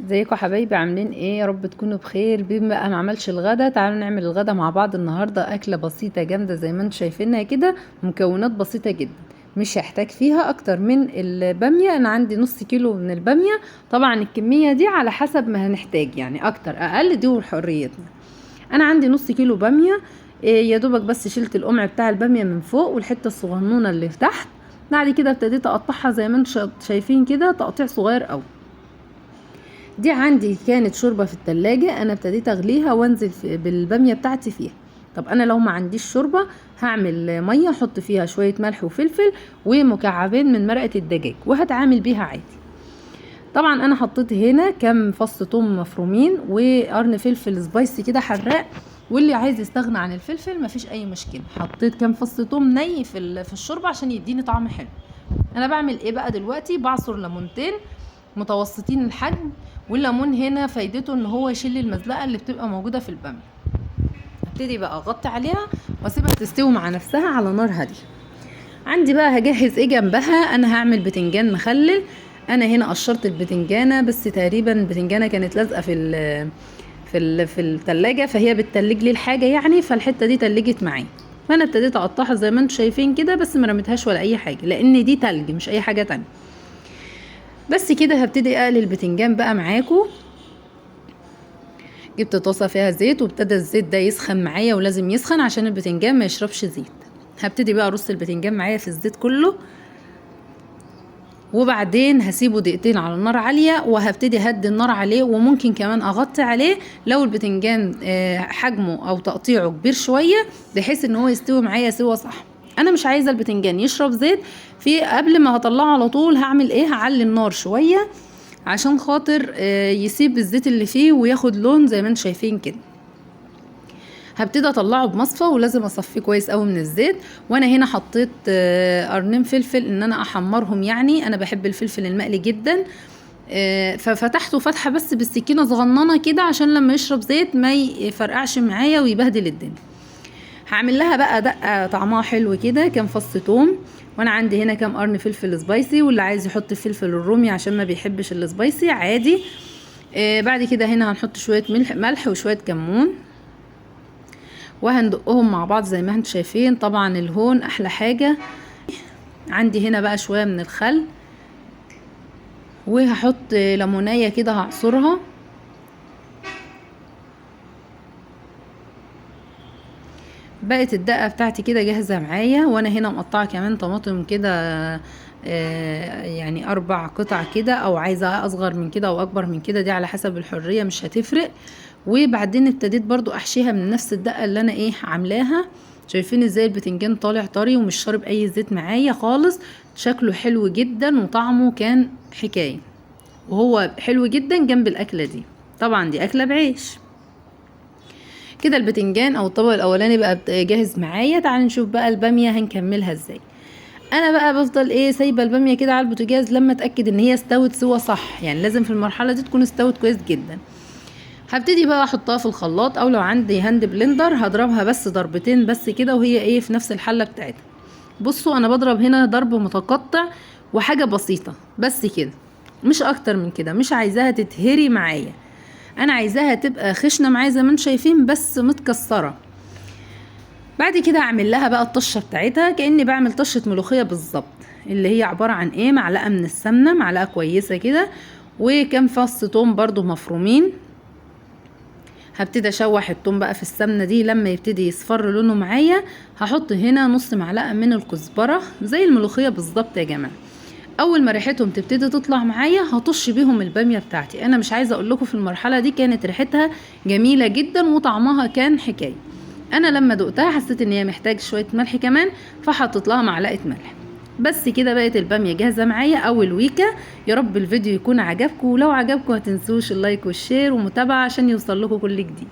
ازيكم حبايبي، عاملين ايه؟ يا رب تكونوا بخير. بما ما عملش الغدا، تعالوا نعمل الغدا مع بعض النهارده. اكله بسيطه جامده زي ما انتم شايفينها كده، مكونات بسيطه جدا، مش هحتاج فيها اكتر من الباميه. انا عندي نص كيلو من الباميه. طبعا الكميه دي على حسب ما هنحتاج، يعني اكتر اقل دي وحريتنا. انا عندي نص كيلو باميه. يا دوبك بس شلت القمع بتاع الباميه من فوق والحته الصغنونه اللي تحت. بعد كده ابتديت اقطعها زي ما انتم شايفين كده، تقطيع صغير قوي. دي عندي كانت شوربة في التلاجة، انا ابتديت اغليها وانزل بالبامية بتاعتي فيها. طب انا لو ما عنديش شوربة هعمل مية، احط فيها شوية ملح وفلفل ومكعبين من مرقة الدجاج وهتعامل بيها عادي. طبعا انا حطيت هنا كام فص ثوم مفرومين وقرن فلفل سبايسي كده حراق، واللي عايز يستغنى عن الفلفل مفيش اي مشكلة. حطيت كام فص ثوم ني في الشوربة عشان يديني طعم حلو. انا بعمل ايه بقى دلوقتي؟ بعصر ليمونتين متوسطين الحجم، والليمون هنا فايدته ان هو يشيل المزلقه اللي بتبقى موجوده في الباميه. ابتدي بقى اغطي عليها واسيبها تستوي مع نفسها على نار هاديه. عندي بقى هجهز ايه جنبها. انا هعمل بتنجان مخلل. انا هنا قشرت البتنجانه، بس تقريبا البتنجانه كانت لازقه في التلاجة، فهي بتتلج لي الحاجه يعني، فالحته دي تلجت معايا. فانا ابتديت اقطعها زي ما انتم شايفين كده، بس ما رميتهاش ولا اي حاجه لان دي تلج مش اي حاجه تانية. بس كده هبتدي اقلي البتنجان بقى معاكم. جبت طاسه فيها زيت وابتدى الزيت ده يسخن معايا، ولازم يسخن عشان البتنجان ما يشربش زيت. هبتدي بقى ارص البتنجان معايا في الزيت كله، وبعدين هسيبه دقيقتين على النار عاليه، وهبتدي اهدي النار عليه، وممكن كمان اغطي عليه لو البتنجان حجمه او تقطيعه كبير شويه، بحيث ان هو يستوي معايا سوا صح. انا مش عايزه البتنجان يشرب زيت. في قبل ما هطلعه على طول هعمل ايه؟ هعلي النار شويه عشان خاطر يسيب الزيت اللي فيه وياخد لون زي ما انتم شايفين كده. هبتدي اطلعه بمصفى، ولازم اصفيه كويس قوي من الزيت. وانا هنا حطيت قرنين فلفل ان انا احمرهم، يعني انا بحب الفلفل المقلي جدا. ففتحته فتحه بس بالسكينه صغننه كده عشان لما يشرب زيت ما يفرقعش معايا ويبهدل الدنيا. هعمل لها بقى دقه طعمها حلو كده، كام فص ثوم، وانا عندي هنا كام قرن فلفل سبايسي، واللي عايز يحط الفلفل الرومي عشان ما بيحبش السبايسي عادي. بعد كده هنا هنحط شويه ملح وشويه كمون، وهندقهم مع بعض زي ما انتم شايفين. طبعا الهون احلى حاجه. عندي هنا بقى شويه من الخل، وهحط ليمونيه كده هعصرها. بقت الدقه بتاعتي كده جاهزه معايا، وانا هنا مقطعه كمان طماطم كده، يعني 4 قطع كده، او عايزه اصغر من كده او اكبر من كده، دي على حسب الحريه مش هتفرق. وبعدين ابتديت برضو احشيها من نفس الدقه اللي انا عاملاها. شايفين ازاي البتنجان طالع طري ومش شارب اي زيت معايا خالص. شكله حلو جدا وطعمه كان حكايه، وهو حلو جدا جنب الاكله دي. طبعا دي اكله بعيش. كده البتنجان او الطبق الاولاني بقى جاهز معايا. تعالوا نشوف بقى الباميه هنكملها ازاي. انا بقى بفضل سايبه الباميه كده على البوتاجاز لما اتاكد ان هي استوت سوا صح، يعني لازم في المرحله دي تكون استوت كويس جدا. هبتدي بقى احطها في الخلاط، او لو عندي هاند بلندر هضربها بس ضربتين بس كده، وهي في نفس الحله بتاعتها. بصوا انا بضرب هنا ضرب متقطع وحاجه بسيطه بس كده، مش اكتر من كده. مش عايزاها تتهري معايا، انا عايزاها تبقى خشنه معايا زي ما انتم شايفين بس متكسره. بعد كده هعمل لها بقى الطشه بتاعتها، كاني بعمل طشه ملوخيه بالظبط، اللي هي عباره عن معلقه من السمنه، معلقه كويسه كده، وكام فص ثوم برضو مفرومين. هبتدي اشوح الثوم بقى في السمنه دي. لما يبتدي يصفر لونه معايا هحط هنا نص معلقه من الكزبره زي الملوخيه بالظبط يا جماعه. اول ما ريحتهم تبتدي تطلع معايا هطش بيهم الباميه بتاعتي. انا مش عايزه اقول لكم في المرحله دي كانت ريحتها جميله جدا وطعمها كان حكايه. انا لما دقتها حسيت ان هي محتاج شويه ملح كمان، فحطيت لها معلقه ملح. بس كده بقت الباميه جاهزه معايا اول ويكه. يا رب الفيديو يكون عجبكم، ولو عجبكم ما تنسوش اللايك والشير ومتابعه عشان يوصل لكم كل جديد.